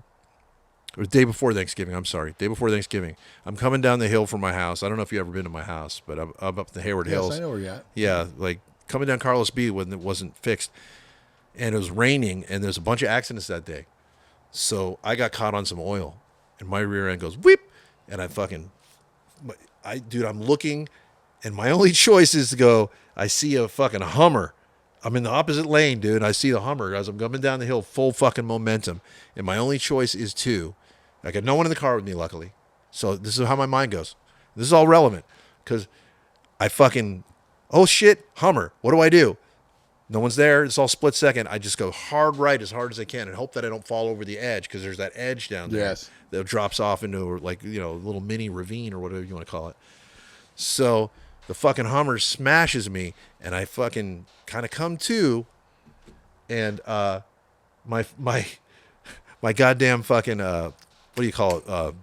It was day before Thanksgiving. I'm sorry, day before Thanksgiving. I'm coming down the hill from my house. I don't know if you've ever been to my house, but I'm up the Hayward Hills. Yes, I know where you're at. Yeah, like coming down Carlos B when it wasn't fixed, and it was raining, and there's a bunch of accidents that day. So I got caught on some oil, and my rear end goes whip, and I'm looking, and my only choice is to go. I see a fucking Hummer. I'm in the opposite lane, dude. I see the Hummer as I'm coming down the hill, full fucking momentum, and my only choice is I got no one in the car with me, luckily. So this is how my mind goes. This is all relevant because I fucking, oh shit, Hummer. What do I do? No one's there. It's all split second. I just go hard right as hard as I can and hope that I don't fall over the edge because there's that edge down there that drops off into like, a little mini ravine or whatever you want to call it. So the fucking Hummer smashes me and I fucking kind of come to, and my goddamn fucking what do you call it?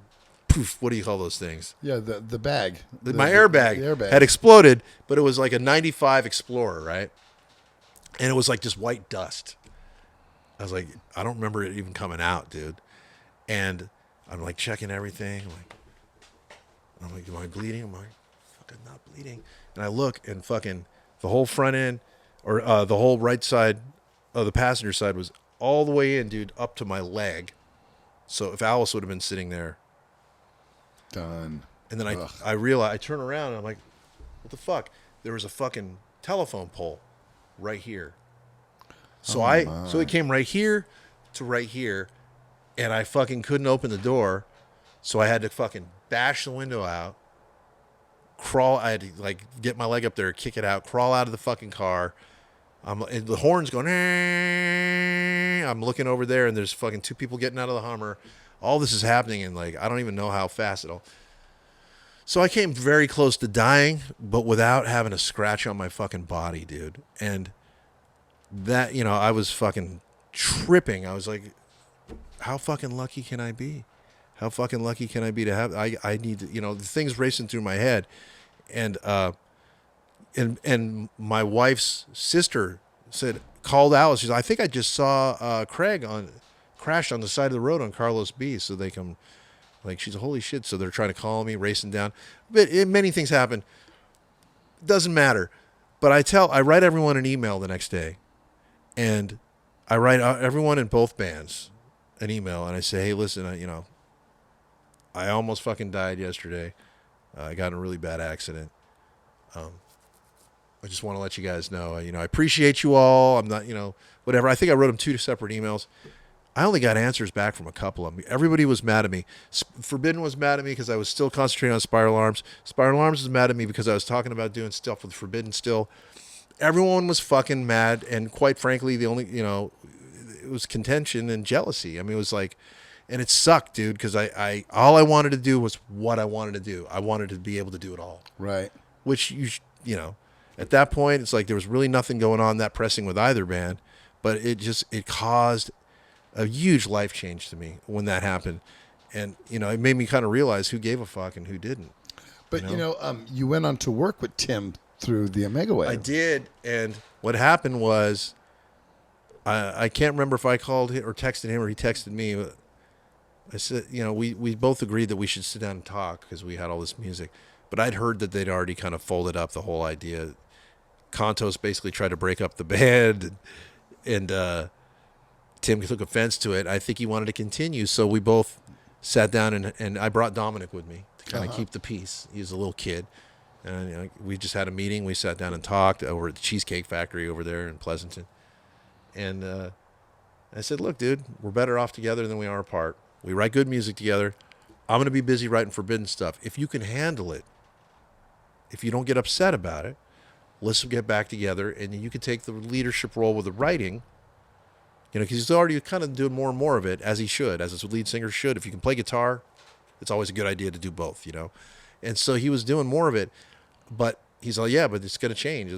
poof, what do you call those things? Yeah, the bag. My airbag, the airbag had exploded, but it was like a 95 Explorer, right? And it was like just white dust. I was like, I don't remember it even coming out, dude. And I'm like checking everything. I'm like, am I bleeding? I'm like, fucking not bleeding. And I look, and fucking the whole front end, or the whole right side of the passenger side was all the way in, dude, up to my leg. So if Alice would have been sitting there. Done. And then Ugh. I realized, I turn around and I'm like, what the fuck? There was a fucking telephone pole right here. So so it came right here to right here, and I fucking couldn't open the door. So I had to fucking bash the window out, crawl. I had to like get my leg up there, kick it out, crawl out of the fucking car. And the horn's going. I'm looking over there, and there's fucking 2 people getting out of the Hummer. All this is happening, and like I don't even know how fast it all. So I came very close to dying, but without having a scratch on my fucking body, dude. And that, I was fucking tripping. I was like, how fucking lucky can I be? How fucking lucky can I be to have? I need to, the things racing through my head, and my wife's sister called Alice. She's like, I think I just saw Craig crashed on the side of the road on Carlos B. So they come, like, she's holy shit. So they're trying to call me, racing down. But many things happen. Doesn't matter. But I write everyone an email the next day, and I write everyone in both bands an email, and I say, hey, listen, I almost fucking died yesterday. I got in a really bad accident. I just want to let you guys know, I appreciate you all. I'm not, whatever. I think I wrote them 2 separate emails. I only got answers back from a couple of them. Everybody was mad at me. Forbidden was mad at me because I was still concentrating on Spiral Arms. Spiral Arms was mad at me because I was talking about doing stuff with Forbidden still. Everyone was fucking mad, and quite frankly, the only, it was contention and jealousy. I mean, it was like, and it sucked, dude, because all I wanted to do was what I wanted to do. I wanted to be able to do it all. Right. Which, at that point, it's like there was really nothing going on that pressing with either band, but it caused a huge life change to me when that happened. And, it made me kind of realize who gave a fuck and who didn't. But, you went on to work with Tim through the Omega Wave. I did. And what happened was, I can't remember if I called him or texted him or he texted me. But I said, we both agreed that we should sit down and talk because we had all this music. But I'd heard that they'd already kind of folded up the whole idea. Contos basically tried to break up the band, and Tim took offense to it. I think he wanted to continue, so we both sat down, and I brought Dominic with me to kind of keep the peace. He was a little kid, and we just had a meeting. We sat down and talked over at the Cheesecake Factory over there in Pleasanton, and I said, look, dude, we're better off together than we are apart. We write good music together. I'm going to be busy writing Forbidden stuff. If you can handle it, if you don't get upset about it, let's get back together, and you can take the leadership role with the writing, because he's already kind of doing more and more of it, as he should, as a lead singer should. If you can play guitar, it's always a good idea to do both, And so he was doing more of it, but he's like, yeah, but it's going to change.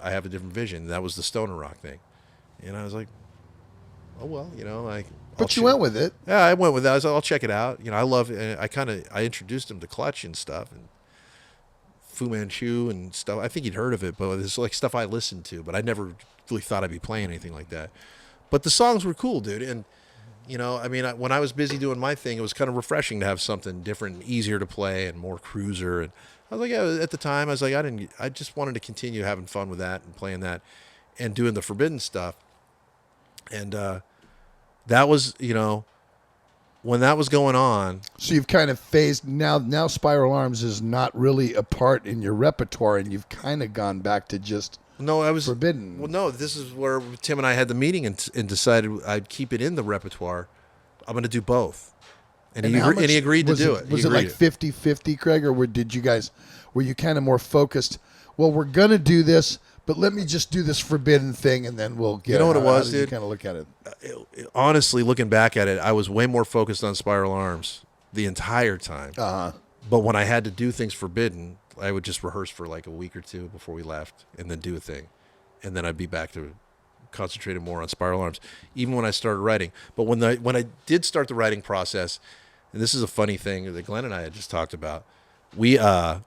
I have a different vision. That was the Stoner Rock thing. And I was like, oh, well, But you went with it. Yeah, I went with that. I was like, I'll check it out. I introduced him to Clutch and stuff, and Fu Manchu and stuff. I think he'd heard of it, but it's like stuff I listened to, but I never really thought I'd be playing anything like that. But the songs were cool, dude. And, when I was busy doing my thing, it was kind of refreshing to have something different and easier to play and more cruiser. And I was like, yeah, at the time, I was like, I just wanted to continue having fun with that and playing that and doing the Forbidden stuff. And that was, when that was going on. So you've kind of phased now Spiral Arms is not really a part in your repertoire, and you've kind of gone back to just Forbidden. Well, no, this is where Tim and I had the meeting and decided I'd keep it in the repertoire. I'm going to do both. And he agreed to do it. Was it like 50-50, Craig, or were you kind of more focused, well, we're going to do this, but let me just do this Forbidden thing, and then we'll get it. You know what it was, dude? You kind of look at it? Honestly, looking back at it, I was way more focused on Spiral Arms the entire time. Uh-huh. But when I had to do things Forbidden, I would just rehearse for like a week or two before we left and then do a thing. And then I'd be back to concentrating more on Spiral Arms, even when I started writing. But when I did start the writing process, and this is a funny thing that Glenn and I had just talked about. We I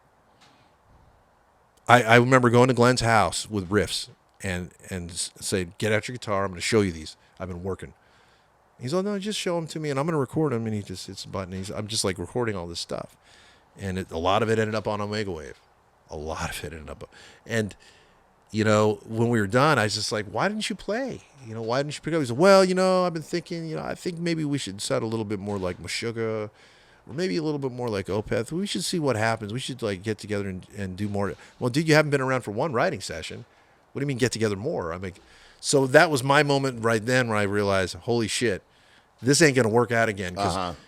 remember going to Glenn's house with riffs and say, get out your guitar. I'm going to show you these. I've been working. He's like, no, just show them to me, and I'm going to record them. And he just hits a button. I'm just like recording all this stuff, and a lot of it ended up on Omega Wave. A lot of it ended up, and when we were done, I was just like, why didn't you play? Why didn't you pick up? He said, well, I've been thinking, I think maybe we should sound a little bit more like Meshuggah, or maybe a little bit more like Opeth. We should see what happens. We should like get together and do more. Well, dude, you haven't been around for one writing session. What do you mean get together more? I'm like, so that was my moment right then where I realized, holy shit, this ain't going to work out again.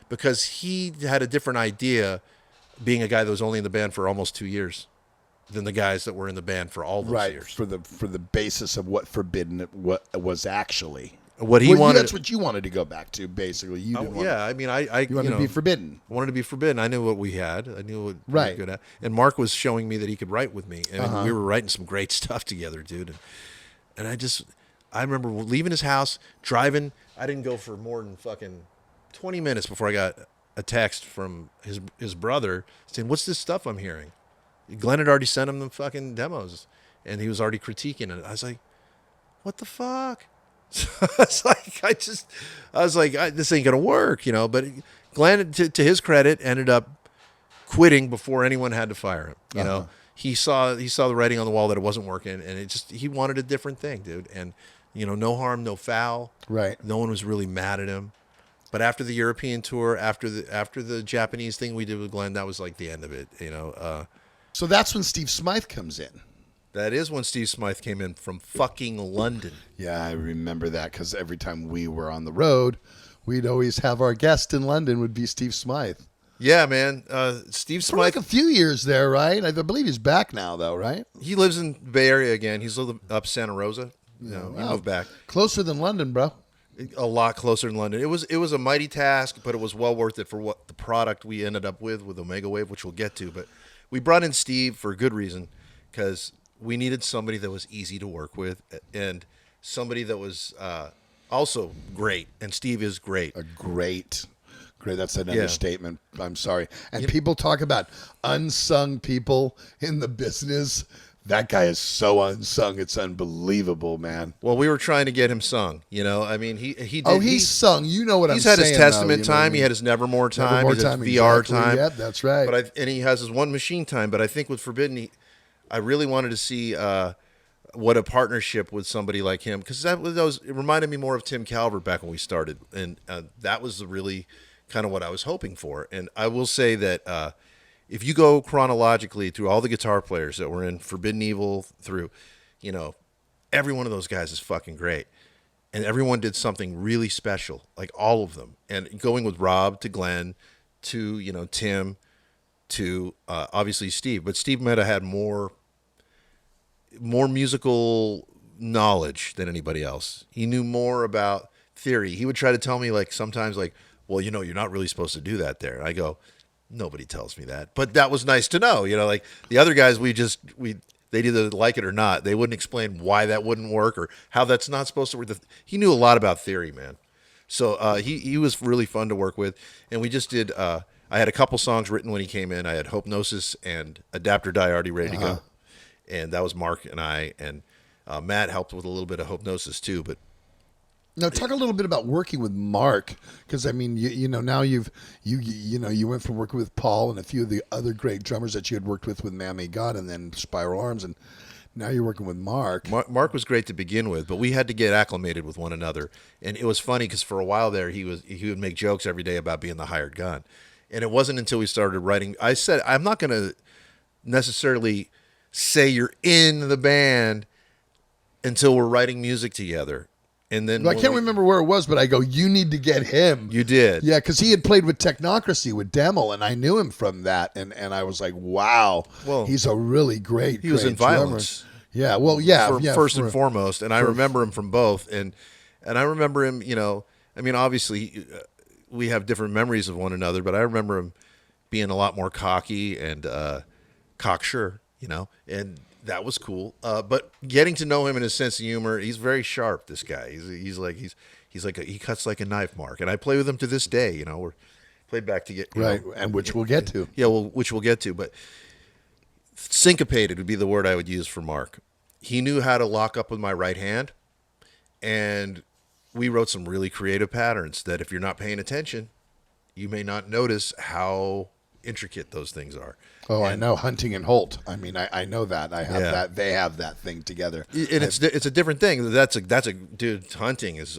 Because he had a different idea being a guy that was only in the band for almost 2 years than the guys that were in the band for all those years. For the basis of what Forbidden what was actually. What he wanted. That's what you wanted to go back to, basically. You didn't want I mean, I you wanted to be forbidden. I wanted to be forbidden. I knew what we had. I knew what we were good at. And Mark was showing me that he could write with me, and we were writing some great stuff together, dude. And I remember leaving his house, driving. I didn't go for more than fucking 20 minutes before I got a text from his brother saying, "What's this stuff I'm hearing?" Glenn had already sent him the fucking demos, and he was already critiquing it. I was like, "What the fuck?" So I was like, this ain't gonna work, But Glenn, to his credit, ended up quitting before anyone had to fire him. He saw the writing on the wall that it wasn't working, and he wanted a different thing, dude. And no harm, no foul. Right. No one was really mad at him. But after the European tour, after the Japanese thing we did with Glenn, that was like the end of it. So that's when Steve Smythe comes in. That is when Steve Smythe came in from fucking London. Yeah, I remember that because every time we were on the road, we'd always have our guest in London would be Steve Smythe. Yeah, man. Steve Smythe. For like a few years there, right? I believe he's back now, though, right? He lives in the Bay Area again. He's up Santa Rosa. He moved back. Closer than London, bro. A lot closer than London. It was a mighty task, but it was well worth it for what the product we ended up with Omega Wave, which we'll get to. But we brought in Steve for a good reason, because we needed somebody that was easy to work with and somebody that was also great. And Steve is great. Great. That's an understatement. I'm sorry. And people talk about unsung people in the business. That guy is so unsung. It's unbelievable, man. Well, we were trying to get him sung. I mean, he did. Oh, he's sung. You know what I'm saying. He's had his Testament time. He had his Nevermore time. His VR time. Yep, that's right. And he has his One Machine time. But I think with Forbidden, I really wanted to see what a partnership with somebody like him, because it reminded me more of Tim Calvert back when we started, and that was really kind of what I was hoping for. And I will say that if you go chronologically through all the guitar players that were in Forbidden Evil through, every one of those guys is fucking great, and everyone did something really special, like all of them. And going with Rob to Glenn to Tim to obviously Steve, but Steve might have had more musical knowledge than anybody else. He knew more about theory. He would try to tell me, like, sometimes, like, well, you're not really supposed to do that there. And I go, nobody tells me that, but that was nice to know. Like the other guys, they'd either like it or not. They wouldn't explain why that wouldn't work or how that's not supposed to work. He knew a lot about theory, man. So he was really fun to work with. And we just did, I had a couple songs written when he came in. I had Hypnosis and Adapter Die already ready to go. And that was Mark and I, and Matt helped with a little bit of Hypnosis too. But now talk a little bit about working with Mark, because I mean, now you went from working with Paul and a few of the other great drummers that you had worked with Mammy God and then Spiral Arms, and now you're working with Mark. Mark was great to begin with, but we had to get acclimated with one another, and it was funny because for a while there he would make jokes every day about being the hired gun, and it wasn't until we started writing. I said, I'm not going to necessarily say you're in the band until we're writing music together. And then I can't remember where it was, but I go, you need to get him. You did. Yeah, because he had played with Technocracy with Demel, and I knew him from that. And I was like, wow, he's a really great He was in Violence. Yeah, well, yeah. First and foremost. And I remember him from both. And I remember him, I mean, obviously we have different memories of one another, but I remember him being a lot more cocky and cocksure, and that was cool. But getting to know him and his sense of humor, he's very sharp. This guy, he cuts like a knife, Mark. And I play with him to this day. We're played back to get Right, and which we'll get to. Yeah, well, which we'll get to, but syncopated would be the word I would use for Mark. He knew how to lock up with my right hand, and we wrote some really creative patterns that if you're not paying attention, you may not notice how intricate those things are. Oh, I know Hunting and Holt. I mean, I know that. I have Yeah. that. They have that thing together. And it's a different thing. That's a dude. Hunting is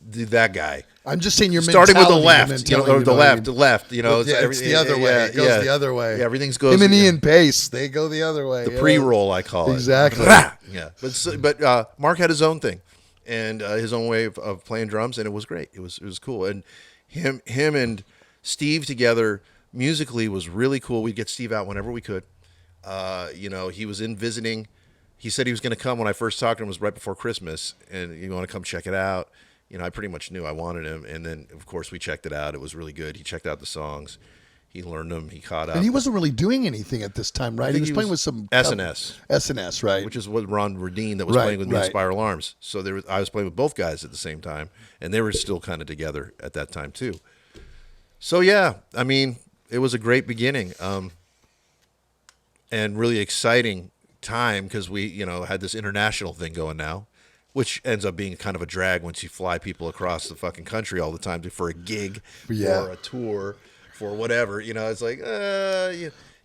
that guy. I'm just saying your Starting with the mentality, left, your or the mentality, left, the left. You know, Yeah, it's the other way. It goes the other way. Yeah, everything's goes. Him and Ian Pace, they go the other way. The pre-roll, I call it. Exactly. Yeah, but Mark had his own thing, and his own way of playing drums, and it was great. It was cool, and him and Steve together musically was really cool. We'd get Steve out whenever we could. He was in visiting. He said he was going to come when I first talked to him. It was right before Christmas, and you want to come check it out. I pretty much knew I wanted him, and then of course we checked it out. It was really good. He checked out the songs. He learned them. He caught up. And he wasn't really doing anything at this time, right? He was playing with some S&S. S&S, right? Which is what Ron Verdeen that was Right, playing with me in right. Spiral Arms. So I was playing with both guys at the same time, and they were still kind of together at that time too. So yeah, I mean, it was a great beginning, and really exciting time because we, had this international thing going now, which ends up being kind of a drag once you fly people across the fucking country all the time for a gig, Yeah. for a tour, for whatever. It's like,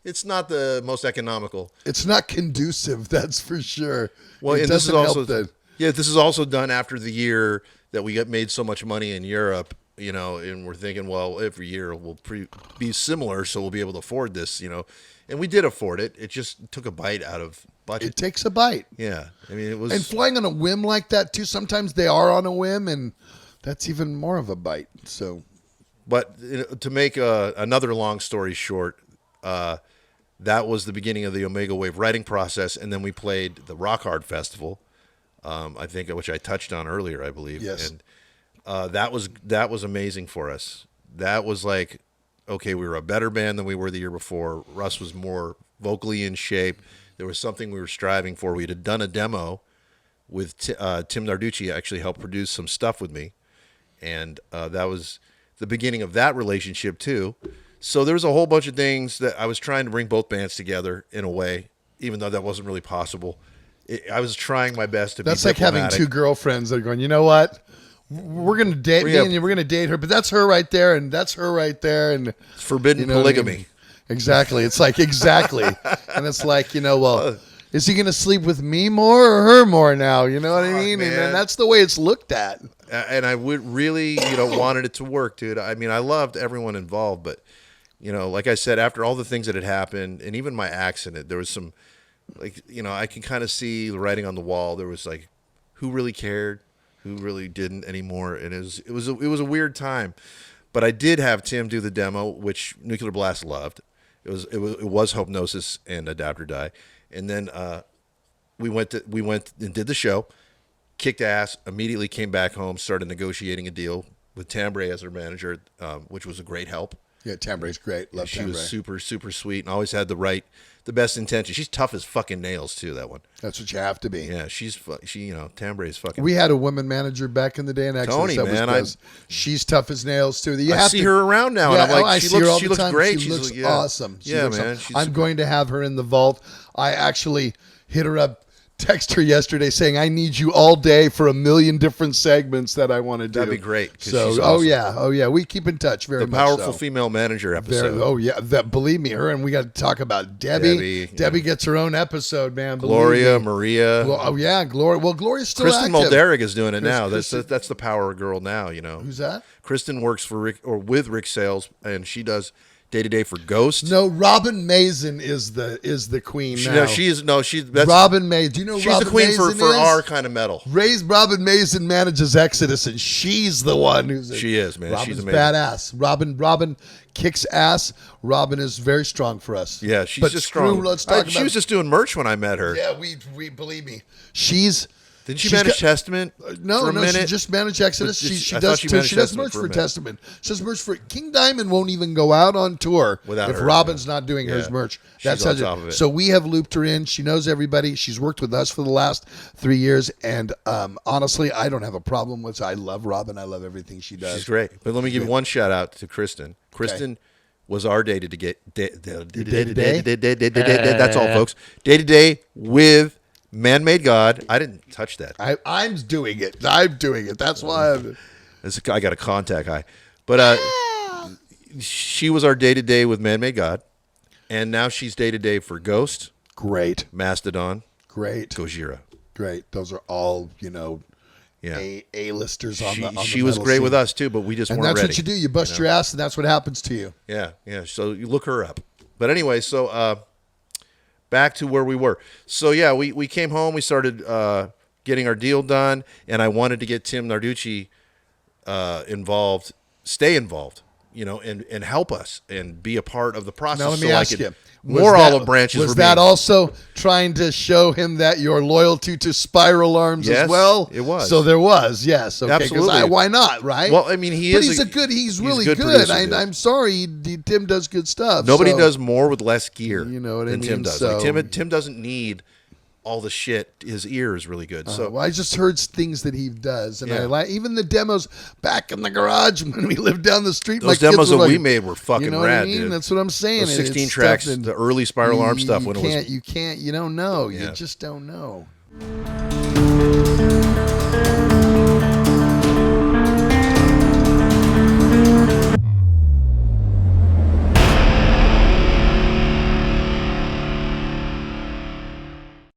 it's not the most economical. It's not conducive, that's for sure. Well, it and this is doesn't also help this is also done after the year that we got made so much money in Europe, and we're thinking, well, every year will be similar, so we'll be able to afford this, and we did afford it. It just took a bite out of budget. It takes a bite. Yeah, I mean, it was. And flying on a whim like that too. Sometimes they are on a whim, and that's even more of a bite. So, but to make another long story short, that was the beginning of the Omega Wave writing process, and then we played the Rock Hard Festival, I think, which I touched on earlier, I believe. Yes. And that was amazing for us. That was like, okay, we were a better band than we were the year before. Russ was more vocally in shape. There was something we were striving for. We had done a demo with Tim Narducci, actually helped produce some stuff with me, and that was the beginning of that relationship too. So there was a whole bunch of things that I was trying to bring both bands together in a way, even though that wasn't really possible. I was trying my best to that's be like having diplomatic. two girlfriends that are going, you know what? We're going to date me and we're going to date her, but that's her right there, and that's her right there. And It's forbidden polygamy. I mean? Exactly. It's like, exactly. And it's like, well, is he going to sleep with me more or her more now? You know what I mean? Man. And that's the way it's looked at. And I would really, wanted it to work, dude. I mean, I loved everyone involved, but, like I said, after all the things that had happened, and even my accident, there was some, like, I can kind of see the writing on the wall. There was like, who really cared, who really didn't anymore, and it was a weird time. But I did have Tim do the demo, which Nuclear Blast loved. It was Hypnosis and Adapt or Die, and then we went and did the show, kicked ass. Immediately came back home, started negotiating a deal with Tambray as our manager, which was a great help. Yeah, Tambray's great. Love She Tambray. was super, super sweet and always had the best intention. She's tough as fucking nails too. That one. That's what you have to be. Yeah, Tambray's fucking. We had a woman manager back in the day in Exodus. Tony, that was man, close. She's tough as nails too. You I have see to, her around now, Yeah, and I'm like, I she see her all looks the time. great. She looks yeah. awesome. She Yeah, looks man. awesome. She's I'm going to have her in the vault. I actually hit her up, text her yesterday saying I need you all day for 1 million different segments that I want to do. That'd be great. 'Cause So, she's awesome. oh yeah, we keep in touch very The much. powerful so. female manager episode. Oh yeah, that believe me, her and we got to talk about Debbie. Debbie gets her own episode, man. believe Gloria, me. Maria. Oh yeah, Gloria. Well, Gloria's still Kristen active. Mulderick is doing it now. Kristen- That's the power girl now. Who's that? Kristen works for Rick with Rick Sales, and she does day to day for Ghost. No, Robin Mason is the queen now. Robin Mason. Do you know she's Robin the queen Mason for is? our kind of metal. Robin Mason manages Exodus, and she's the one who's. She is, man. Robin's She's amazing. badass. Robin kicks ass. Robin is very strong for us. Yeah, she's But just screw- strong. Let's talk She about. was just doing merch when I met her. Yeah, we believe me. She's Didn't she manage Testament No, for a minute? she just managed Exodus. But She I does thought she managed she does Testament merch for a for minute. Testament. She does merch for King Diamond. Won't even go out on tour Without if her, Robin's not doing his Yeah. merch. She's on top of it. So we have looped her in. She knows everybody. She's worked with us for the last 3 years, and honestly, I don't have a problem with. I love Robin. I love everything she does. She's great. But let me give one shout out to Kristen. Kristen was our day to day. That's all, folks. Day to day with Man-Made God. I didn't touch that. I'm doing it. I'm doing it. That's why I got a contact high. But she was our day to day with Man-Made God, and now she's day to day for Ghost, great, Mastodon, great, Gojira. great. Those are all Yeah. A-listers on the She was metal great scene. with us too, but we just And weren't that's ready. what you do. You bust your ass, and that's what happens to you. Yeah. So you look her up. But anyway, so back to where we were. So yeah, we came home. We started getting our deal done, and I wanted to get Tim Narducci involved, stay involved, and help us and be a part of the process. Now let me so ask I could, you: more olive branches. Was were that being, also trying to show him that your loyalty to Spiral Arms Yes, as well? it was. So there was, yes, okay. 'Cause Absolutely. why not, right? Well, I mean, he's really good. producer, dude. I'm sorry, Tim does good stuff. Nobody so- does more with less gear. You know what I than Tim mean? does. So- Like Tim doesn't need all the shit. His ear is really good. So Well, I just heard things that he does, and Yeah. I like even the demos back in the garage when we lived down the street. those my kids demos were that like, we made were fucking you know what rad, I mean? dude. That's what I'm saying. Those It's 16 stuff tracks, that the early Spiral Arm stuff when it was. You don't know. You just don't know.